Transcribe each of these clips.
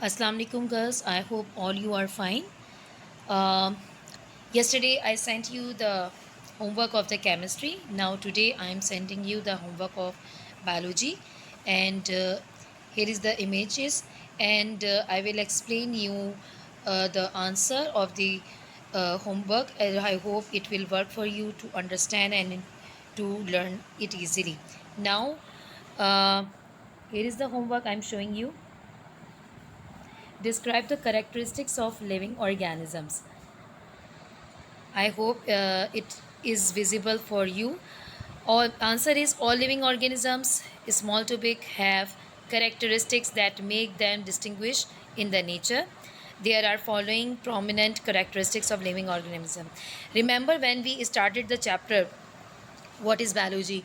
Assalamu alaikum girls. I hope all you are fine. Um Yesterday I sent you the homework of the chemistry. Now today I am sending you the homework of biology, and here is the images, and I will explain you the answer of the homework, and I hope it will work for you to understand and to learn it easily. Now, uh, here is the homework I am showing you. Describe the characteristics of living organisms. I hope it is visible for you. All answer is all living organisms, small to big, have characteristics that make them distinguished in the nature. There are following prominent characteristics of living organism. Remember when we started the chapter what is biology,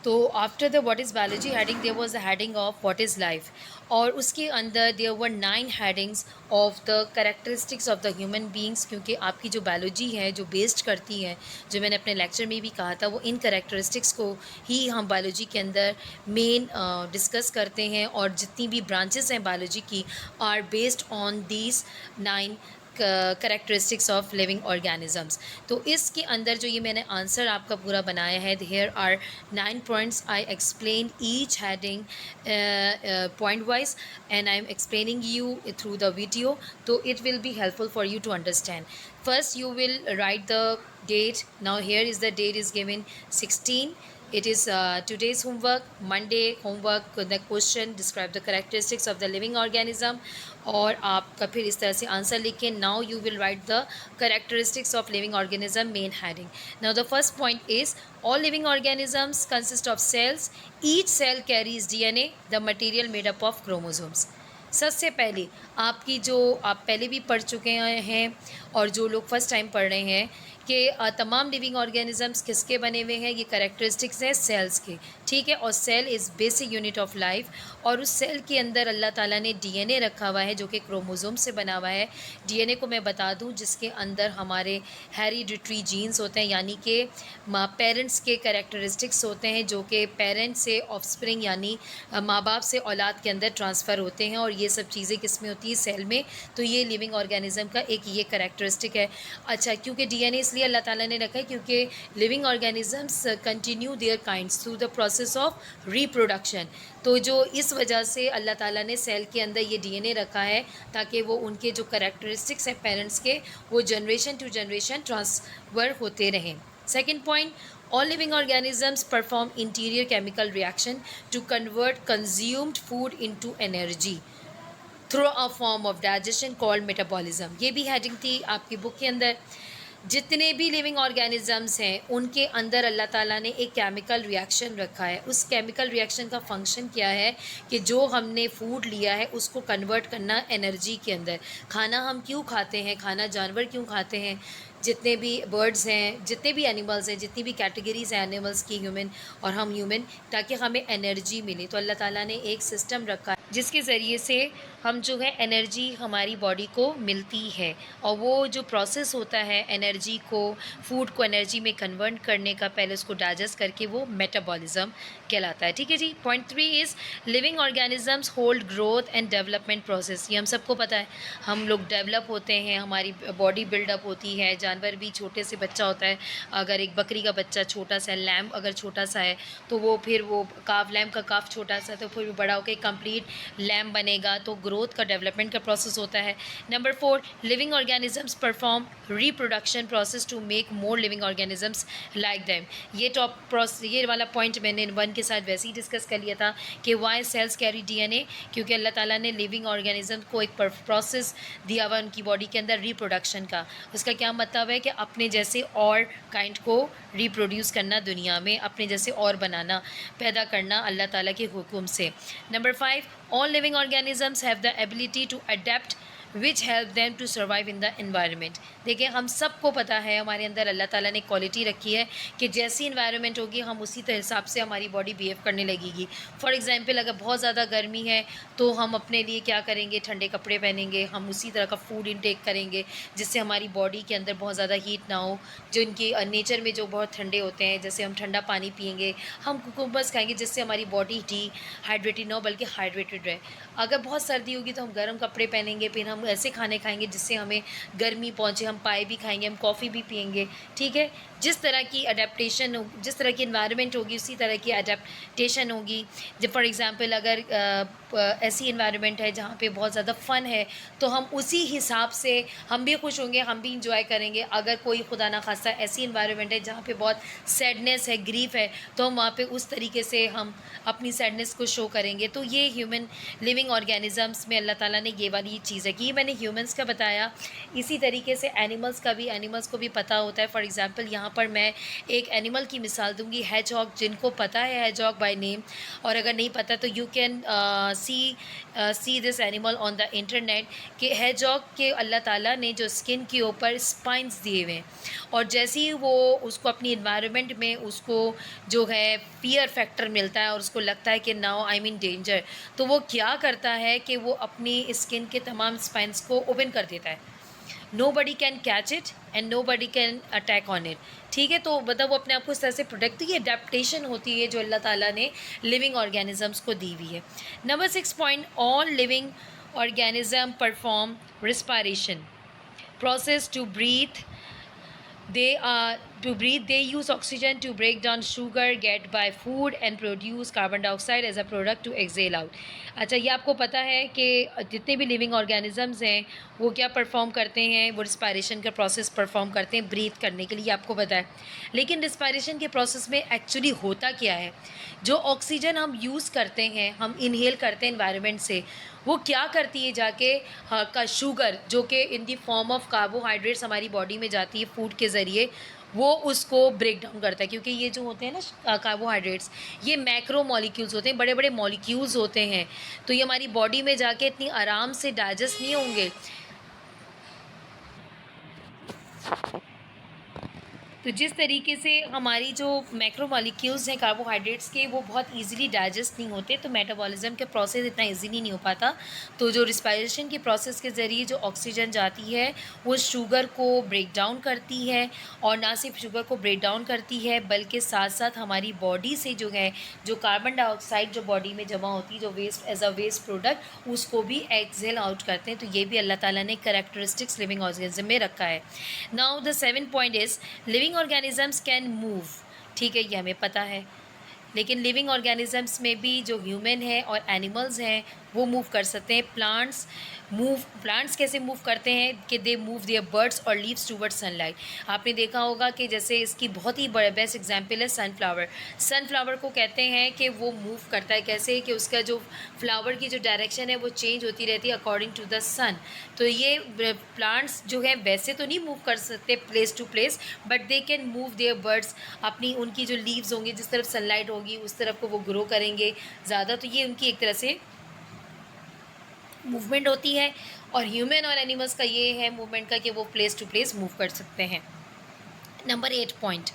तो after the what is biology heading there was the heading of what is life, और उसके अंदर there were 9 headings of the characteristics of the human beings, क्योंकि आपकी जो biology है जो based करती है, जो मैंने अपने लेक्चर में भी कहा था, वो इन कैरेक्टरिस्टिक्स को ही हम बायोलॉजी के अंदर मेन डिस्कस करते हैं, और जितनी भी ब्रांचेस हैं बायोलॉजी की are based on these 9 characteristics of living organisms. तो इसके अंदर जो ये मैंने आंसर आपका पूरा बनाया है, here are 9 points, I explain each heading point wise, and I am explaining you through the video, तो it will be helpful for you to understand. First you will write the date. Now here is the date is given 16. It is today's homework, Monday homework. The question, describe the characteristics of the living organism, और आपका फिर इस तरह से answer लिखें. Now you will write the characteristics of living organism main heading. Now the first point is all living organisms consist of cells. Each cell carries DNA, the material made up of chromosomes. सबसे पहले आपकी जो आप पहले भी पढ़ चुके हैं और जो लोग फर्स्ट टाइम पढ़ रहे हैं कि तमाम लिविंग ऑर्गेनिजम्स किसके बने हुए हैं, ये करेक्टरिस्टिक्स हैं सेल्स के, ठीक है। और cell is basic unit of life, और उस सेल के अंदर अल्लाह ताला ने डीएनए रखा हुआ है जो कि क्रोमोसोम से बना हुआ है। डीएनए को मैं बता दूं, जिसके अंदर हमारे हेरिडिटरी जीन्स होते हैं, यानी कि पेरेंट्स के करेक्टरिस्टिक्स होते हैं जो कि पेरेंट्स से ऑफस्प्रिंग यानी माँ बाप से औलाद के अंदर ट्रांसफ़र होते हैं, और ये सब चीज़ें किस में होती है, सेल में। तो ये लिविंग ऑर्गेनिज्म का एक ये करेक्टरिस्टिक है। अच्छा, क्योंकि डीएनए इसलिए अल्लाह ताला ने रखा है क्योंकि living organisms continue their kinds through the process of reproduction. तो जो इस वजह से अल्लाह ताला ने सेल के अंदर ये डीएनए रखा है ताकि वो उनके जो करेक्टरिस्टिक्स हैं पेरेंट्स के, वो जनरेशन टू जनरेशन ट्रांसफ़र होते रहें। Second point, all living organisms perform interior chemical reaction to convert consumed food into energy through a form of digestion called metabolism. ये भी हेडिंग थी आपकी बुक के अंदर। जितने भी लिविंग ऑर्गेनिजम्स हैं उनके अंदर अल्लाह ताला ने एक केमिकल रिएक्शन रखा है। उस केमिकल रिएक्शन का फंक्शन क्या है कि जो हमने फूड लिया है उसको कन्वर्ट करना एनर्जी के अंदर। खाना हम क्यों खाते हैं, खाना जानवर क्यों खाते हैं, जितने भी बर्ड्स हैं, जितने भी एनिमल्स हैं, जितनी भी कैटेगरीज हैं एनिमल्स की, ह्यूमन और हम ह्यूमन, ताकि हमें एनर्जी मिले। तो अल्लाह ताला ने एक सिस्टम रखा है जिसके ज़रिए से हम जो है एनर्जी हमारी बॉडी को मिलती है, और वो जो प्रोसेस होता है एनर्जी को, फूड को एनर्जी में कन्वर्ट करने का, पहले उसको डाइजेस्ट करके, वो मेटाबॉलिज्म कहलाता है, ठीक है जी। Point 3 is living organisms hold growth and development process. ये हम सबको पता है, हम लोग डेवलप होते हैं, हमारी बॉडी बिल्डअप होती है। जानवर भी छोटे से बच्चा होता है, अगर एक बकरी का बच्चा छोटा सा, लैम्प अगर छोटा सा है तो वो फिर वो काफ, लैम्प का काफ छोटा सा, तो फिर बड़ा होकर कंप्लीट लैम्प बनेगा। तो ग्रोथ का, डेवलपमेंट का प्रोसेस होता है। Number 4, living organisms perform reproduction process to make more living organisms like them. ये वाला पॉइंट मैंने 1 के साथ वैसे ही डिस्कस कर लिया था कि वाई सेल्स कैरी डीएनए, क्योंकि अल्लाह ताला ने लिविंग ऑर्गेनिज्म को एक प्रोसेस दिया हुआ उनकी बॉडी के अंदर रिप्रोडक्शन का। उसका क्या मतलब है कि अपने जैसे और काइंड को रिप्रोड्यूस करना, दुनिया में अपने जैसे और बनाना, पैदा करना अल्लाह ताला के हुक्म से। Number 5, all living organisms have the ability to adapt which help them to survive in the environment. देखिए, हम सबको पता है हमारे अंदर अल्लाह ताला ने क्वालिटी रखी है कि जैसी इन्वायरमेंट होगी हम उसी हिसाब से हमारी बॉडी बिहेव करने लगेगी। फॉर एग्ज़ाम्पल अगर बहुत ज़्यादा गर्मी है तो हम अपने लिए क्या करेंगे, ठंडे कपड़े पहनेंगे, हम उसी तरह का फूड इनटेक करेंगे जिससे हमारी बॉडी के अंदर बहुत ज़्यादा हीट ना हो। जो इनकी नेचर में जो बहुत ठंडे होते हैं, जैसे हम ठंडा पानी पिएँगे, हम कुकुम्बर्स खाएँगे जिससे हमारी बॉडी डिहाइड्रेटेड ना हो बल्कि हाइड्रेटेड रहे। अगर बहुत सर्दी होगी तो हम गर्म कपड़े पहनेंगे, फिर हम ऐसे खाने खाएँगे जिससे हमें गर्मी पहुँचे, हम पाए भी खाएँगे, हम कॉफ़ी भी पिएँगे, ठीक है? जिस तरह की अडेप्टेशन हो, जिस तरह की एनवायरनमेंट होगी उसी तरह की अडेप्टेशन होगी। जब फॉर एग्ज़ाम्पल अगर ऐसी एनवायरनमेंट है जहाँ पे बहुत ज़्यादा फ़न है, तो हम उसी हिसाब से हम भी खुश होंगे, हम भी इंजॉय करेंगे। अगर कोई खुदा ना ख़ास्ता ऐसी एनवायरनमेंट है जहाँ पे बहुत सैडनेस है, ग्रीफ़ है, तो हम वहाँ पे उस तरीके से हम अपनी सैडनेस को शो करेंगे। तो ये ह्यूमन लिविंग ऑर्गेनिज़म्स में अल्लाह ताला ने ये वाली चीज़ है कि ये मैंने ह्यूमन्स का बताया। इसी तरीके से एनिमल्स को भी पता होता है। फॉर एग्ज़ाम्पल यहाँ पर मैं एक एनिमल की मिसाल दूँगी, हेजहॉग। जिनको पता है हेजहॉग बाय नेम, और अगर नहीं पता तो you can see this animal on the internet, कि हेजहॉग के अल्लाह ताला ने जो स्किन के ऊपर स्पाइन्स दिए हुए हैं, और जैसे ही वो उसको अपनी एनवायरनमेंट में उसको जो है फ़ियर फैक्टर मिलता है और उसको लगता है कि now I am in danger, तो वो क्या करता है कि वो अपनी स्किन के तमाम स्पाइन्स को ओपन कर देता है। Nobody can catch it and nobody can attack on it, ठीक है? तो मतलब वो अपने आप को इस तरह से प्रोटेक्ट, तो ये अडेप्टेशन होती है जो अल्लाह ताला ने लिविंग ऑर्गेनिजम्स को दी हुई है। Number 6 point, all living organism perform respiration process to breathe. They use oxygen to break down sugar get by food and produce carbon dioxide as a product to exhale out. अच्छा, ये आपको पता है कि जितने भी लिविंग ऑर्गेनिजम्स हैं वो क्या परफॉर्म करते हैं, वो रिस्पायरेशन का प्रोसेस परफॉर्म करते हैं ब्रीथ करने के लिए, आपको पता है। लेकिन रिस्पायरेशन के प्रोसेस में एक्चुअली होता क्या है, जो ऑक्सीजन हम यूज़ करते हैं, हम इनहेल करते हैं एनवायरनमेंट से, वो क्या करती है जाके, का शुगर जो कि इन दी फॉर्म ऑफ कार्बोहाइड्रेट्स हमारी बॉडी में जाती है फूड के ज़रिए, वो उसको ब्रेक डाउन करता है। क्योंकि ये जो होते हैं ना कार्बोहाइड्रेट्स, ये मैक्रो मॉलिक्यूल्स होते हैं, बड़े बड़े मॉलिक्यूल्स होते हैं, तो ये हमारी बॉडी में जाके इतनी आराम से डाइजेस्ट नहीं होंगे। तो जिस तरीके से हमारी जो मैक्रो मॉलिक्यूल्स हैं कार्बोहाइड्रेट्स के, वो बहुत इजीली डाइजेस्ट नहीं होते, तो मेटाबॉलिज्म के प्रोसेस इतना इजीली नहीं हो पाता। तो जो रिस्पायरेशन के प्रोसेस के ज़रिए जो ऑक्सीजन जाती है वो शुगर को ब्रेक डाउन करती है, और ना सिर्फ शुगर को ब्रेक डाउन करती है बल्कि साथ साथ हमारी बॉडी से जो है, जो कार्बन डाइऑक्साइड जो बॉडी में जमा होती है, जो waste as a waste product, उसको भी एक्सहेल आउट करते हैं। तो ये भी अल्लाह ताला ने कैरेक्टरिस्टिक्स लिविंग ऑर्गेनिज्म में रखा है। Now the 7 point is living organisms can move, ठीक है, ये हमें पता है। लेकिन लिविंग ऑर्गेनिजम्स में भी जो ह्यूमन है और एनिमल्स हैं वो मूव कर सकते हैं। प्लांट्स कैसे मूव करते हैं कि दे मूव देयर बर्ड्स और लीव्स टूवर्ड्स सनलाइट। आपने देखा होगा कि जैसे इसकी बहुत ही बेस्ट एग्जांपल है सनफ्लावर को कहते हैं कि वो मूव करता है कैसे, कि उसका जो फ्लावर की जो डायरेक्शन है वो चेंज होती रहती है अकॉर्डिंग टू द सन। तो ये प्लांट्स जो है वैसे तो नहीं मूव कर सकते place to place, but they can move their birds, अपनी उनकी जो लीव्स होंगी जिस तरफ सनलाइट होगी उस तरफ को वो ग्रो करेंगे ज़्यादा। तो ये उनकी एक तरह से मूवमेंट होती है, और ह्यूमन और एनिमल्स का ये है मूवमेंट का कि वो प्लेस टू प्लेस मूव कर सकते हैं। Number 8 point,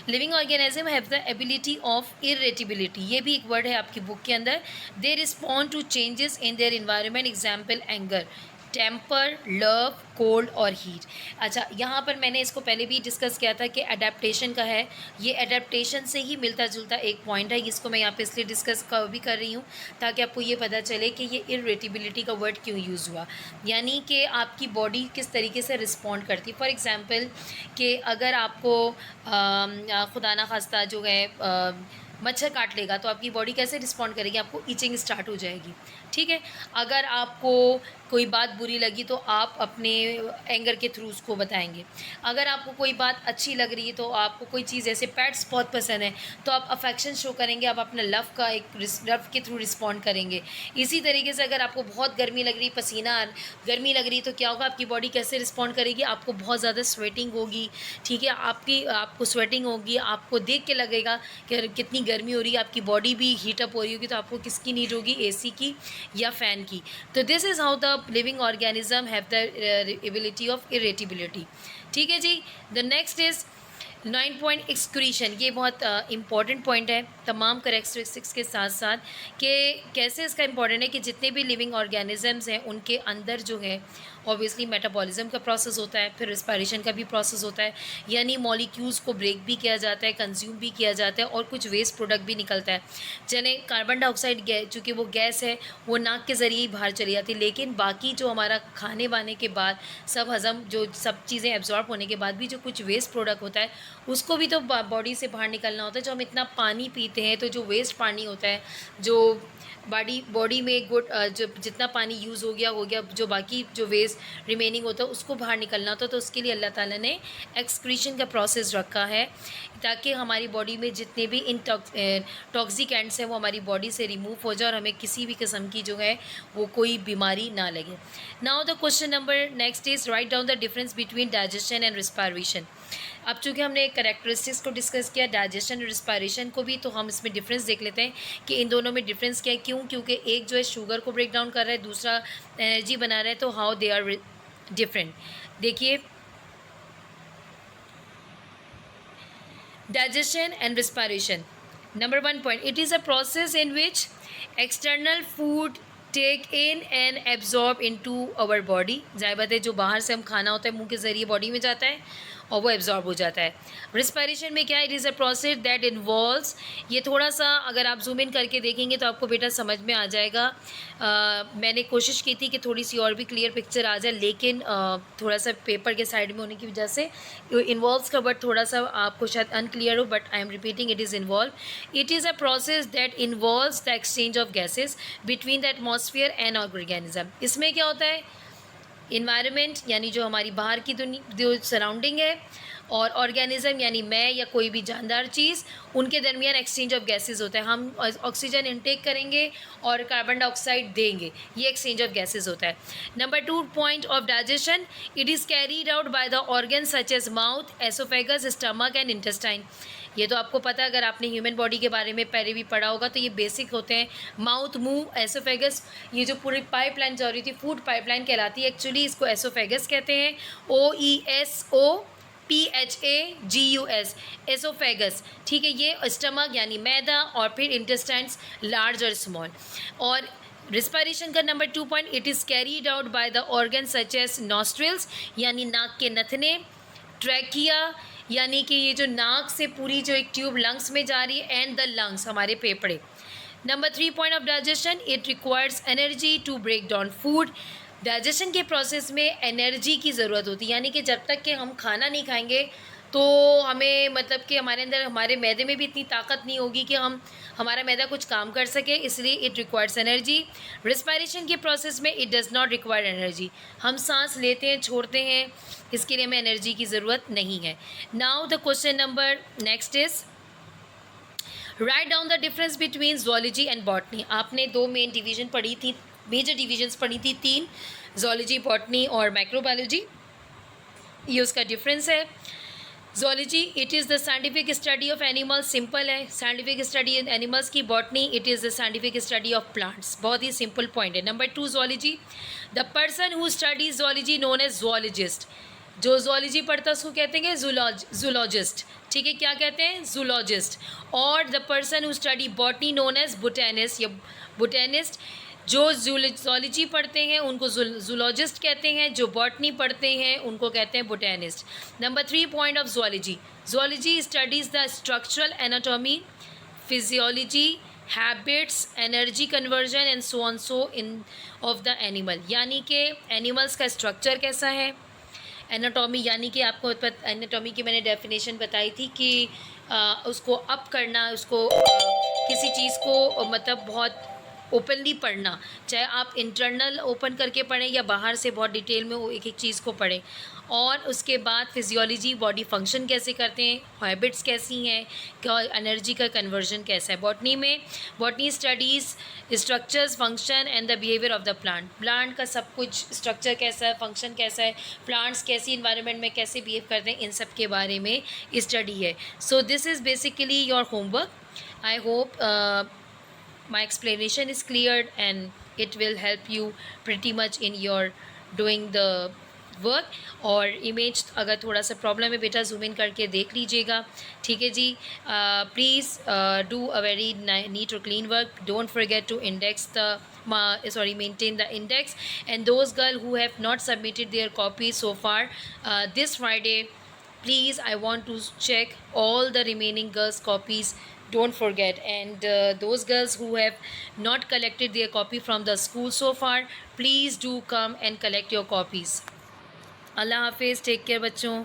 living organism have the ability of irritability, ये भी एक वर्ड है आपकी बुक के अंदर। They respond to changes in their environment, example anger, temper, love, cold और हीट। अच्छा, यहाँ पर मैंने इसको पहले भी डिस्कस किया था कि अडेप्टेशन का है, ये अडेप्टेशन से ही मिलता जुलता एक पॉइंट है। इसको मैं यहाँ पे इसलिए डिस्कस भी कर रही हूँ ताकि आपको ये पता चले कि ये इरेटिबिलिटी का वर्ड क्यों यूज़ हुआ, यानी कि आपकी बॉडी किस तरीके से रिस्पॉन्ड करती है। फॉर एग्ज़ाम्पल कि अगर आपको खुदा ना खास्ता जो है मच्छर काट लेगा तो आपकी बॉडी कैसे रिस्पॉन्ड करेगी, आपको इचिंग स्टार्ट हो जाएगी, ठीक है। अगर आपको कोई बात बुरी लगी तो आप अपने एंगर के थ्रू उसको बताएंगे। अगर आपको कोई बात अच्छी लग रही है तो आपको कोई चीज़, जैसे पेट्स बहुत पसंद है तो आप अफेक्शन शो करेंगे, आप अपना लव का एक लव के थ्रू रिस्पॉन्ड करेंगे। इसी तरीके से अगर आपको बहुत गर्मी लग रही, गर्मी लग रही, तो क्या होगा, आपकी बॉडी कैसे रिस्पॉन्ड करेगी, आपको बहुत ज़्यादा स्वेटिंग होगी, ठीक है, आपको स्वेटिंग होगी, आपको देख के लगेगा कि कितनी गर्मी हो रही है, आपकी बॉडी भी हीटअप हो रही होगी, तो आपको किसकी नीड होगी, एसी की। या फ़ैन की। तो this is how the living organism have the ability of irritability. ठीक है जी। The next is 9 point excretion. ये बहुत इंपॉर्टेंट पॉइंट है तमाम करेक्टरिस्टिक्स के साथ साथ, कि कैसे इसका इंपॉर्टेंट है कि जितने भी लिविंग ऑर्गेनिजम्स हैं उनके अंदर जो है ऑब्वियसली मेटाबॉलिज्म का प्रोसेस होता है, फिर रिस्पायरेशन का भी प्रोसेस होता है, यानी मॉलिक्यूल्स को ब्रेक भी किया जाता है, कंज्यूम भी किया जाता है, और कुछ वेस्ट प्रोडक्ट भी निकलता है। चले कार्बन डाइऑक्साइड चूँकि वो गैस है वो नाक के ज़रिए ही बाहर चली जाती है, लेकिन बाकी जो हमारा खाने वाने के बाद सब हज़म जो सब चीज़ें एब्जॉर्ब होने के बाद भी जो कुछ वेस्ट प्रोडक्ट होता है उसको भी तो बॉडी से बाहर निकलना होता है। जो हम इतना पानी पीते हैं तो जो वेस्ट पानी होता है, जो बॉडी में जो जितना पानी यूज़ हो गया, जो बाकी जो वेस्ट रिमेनिंग होता है उसको बाहर निकलना होता है। तो उसके लिए अल्लाह ताला ने एक्सक्रीशन का प्रोसेस रखा है ताकि हमारी बॉडी में जितने भी टॉक्सिकेंट्स हैं वो हमारी बॉडी से रिमूव हो जाए और हमें किसी भी किस्म की जो है वो कोई बीमारी ना लगे। Now the question number next is write down the difference between digestion and respiration. अब चूँकि हमने करेक्टरिस्टिक्स को डिस्कस किया डाइजेशन और रिस्पायरेशन को भी, तो हम इसमें डिफरेंस देख लेते हैं कि इन दोनों में डिफरेंस क्या है। क्यों? क्योंकि एक जो है शुगर को ब्रेक डाउन कर रहा है, दूसरा एनर्जी बना रहा है, तो हाउ दे आर डिफरेंट। देखिए, digestion and respiration. Number 1 point, it is a process in which external food take in and absorb into our body. जाहिर बात है जो बाहर से हम खाना होता है मुंह के ज़रिए बॉडी में जाता है और वो एब्जॉर्ब हो जाता है। रिस्पायरेशन में क्या है? It is a process that involves, ये थोड़ा सा अगर आप जूम इन करके देखेंगे तो आपको बेटा समझ में आ जाएगा। मैंने कोशिश की थी कि थोड़ी सी और भी क्लियर पिक्चर आ जाए, लेकिन थोड़ा सा पेपर के साइड में होने की वजह से इन्वॉल्व्स का वर्ड थोड़ा सा आपको शायद अनक्लियर हो, but I am repeating, it is involve. It is a process that involves the exchange of gases between the atmosphere and organism. इसमें क्या होता है? इन्वायरमेंट यानी जो हमारी बाहर की दुनिया जो सराउंडिंग है, और ऑर्गेनिज्म यानी मैं या कोई भी जानदार चीज़, उनके दरमियान एक्सचेंज ऑफ गैसेस होता है। हम ऑक्सीजन इनटेक करेंगे और कार्बन डाइऑक्साइड देंगे, ये एक्सचेंज ऑफ गैसेस होता है। Number 2 point of digestion, it is carried out by the organ such as mouth, oesophagus, stomach and intestine. ये तो आपको पता है, अगर आपने ह्यूमन बॉडी के बारे में पहले भी पढ़ा होगा तो ये बेसिक होते हैं। माउथ, मुंह, एसोफेगस, ये जो पूरी पाइपलाइन जा रही थी फूड पाइपलाइन कहलाती है, एक्चुअली इसको एसोफेगस कहते हैं। OESOPHAGUS, oesophagus. ठीक है, ये स्टमक यानी मैदा, और फिर इंटेस्टाइन्स लार्ज और स्मॉल। और रिस्पायरेशन का number 2 point, it is carried out by the organ such as nostrils यानी नाक के नथने, ट्रैकिया यानी कि ये जो नाक से पूरी जो एक ट्यूब लंग्स में जा रही है, एंड द लंग्स हमारे फेफड़े। Number 3 point of digestion, it requires energy to break down food. Digestion के प्रोसेस में एनर्जी की ज़रूरत होती है, यानी कि जब तक कि हम खाना नहीं खाएंगे तो हमें मतलब कि हमारे अंदर हमारे मैदे में भी इतनी ताकत नहीं होगी कि हमारा मैदा कुछ काम कर सके, इसलिए इट रिक्वायर्स एनर्जी। रिस्पायरेशन के प्रोसेस में it does not require energy, हम सांस लेते हैं छोड़ते हैं, इसके लिए हमें एनर्जी की ज़रूरत नहीं है। Now the question number next is write down the difference between zoology and botany. आपने 2 मेन डिवीज़न पढ़ी थी, मेजर डिवीजन्स पढ़ी थी 3, ज़ूलॉजी, बॉटनी और माइक्रोबायोलॉजी। ये उसका डिफरेंस है। Zoology, it is the scientific study of animals, simple है, साइंटिफिक स्टडी एनिमल्स की। Botany, it is the scientific study of plants, बहुत ही सिंपल पॉइंट है। Number 2 zoology, the person who studies zoology known as zoologist. जो zoology पढ़ता है उसको कहते हैं ज़ूलॉजिस्ट। ठीक है, क्या कहते हैं? ज़ूलॉजिस्ट। और the person who study botany known as botanist या बोटेनिस्ट। जो ज़ूलॉजी पढ़ते हैं उनको ज़ूलॉजिस्ट कहते हैं, जो बॉटनी पढ़ते हैं उनको कहते हैं botanist. Number 3 point of zoology, zoology studies the structural anatomy, physiology, habits, energy conversion and so on so in of the animal, यानी कि एनिमल्स का स्ट्रक्चर कैसा है। एनाटॉमी यानी कि आपको एनाटॉमी की मैंने डेफिनेशन बताई थी कि उसको अप करना, उसको किसी चीज़ को मतलब बहुत ओपनली पढ़ना, चाहे आप इंटरनल ओपन करके पढ़ें या बाहर से बहुत डिटेल में वो एक एक चीज़ को पढ़ें। और उसके बाद फिजियोलॉजी, बॉडी फंक्शन कैसे करते हैं, हैबिट्स कैसी हैं, क्या एनर्जी का कन्वर्जन कैसा है। बॉटनी में, botany studies structures, function and the behaviour of the plant, plant का सब कुछ स्ट्रक्चर कैसा है, फंक्शन कैसा है, प्लांट्स कैसी इन्वायरमेंट में कैसे बिहेव करते हैं, इन सब के बारे में स्टडी है। So this is basically your homework. I hope my explanation is cleared and it will help you pretty much in your doing the work. और इमेज अगर थोड़ा सा प्रॉब्लम है बेटा जूम इन करके देख लीजिएगा, ठीक है जी. Please do a very neat और clean work. Don't forget to index the maintain the index. And those girl who have not submitted their copies so far, this Friday, please, I want to check all the remaining girls copies. Don't forget. And those girls who have not collected their copy from the school so far, please do come and collect your copies. Allah Hafiz, take care बच्चों.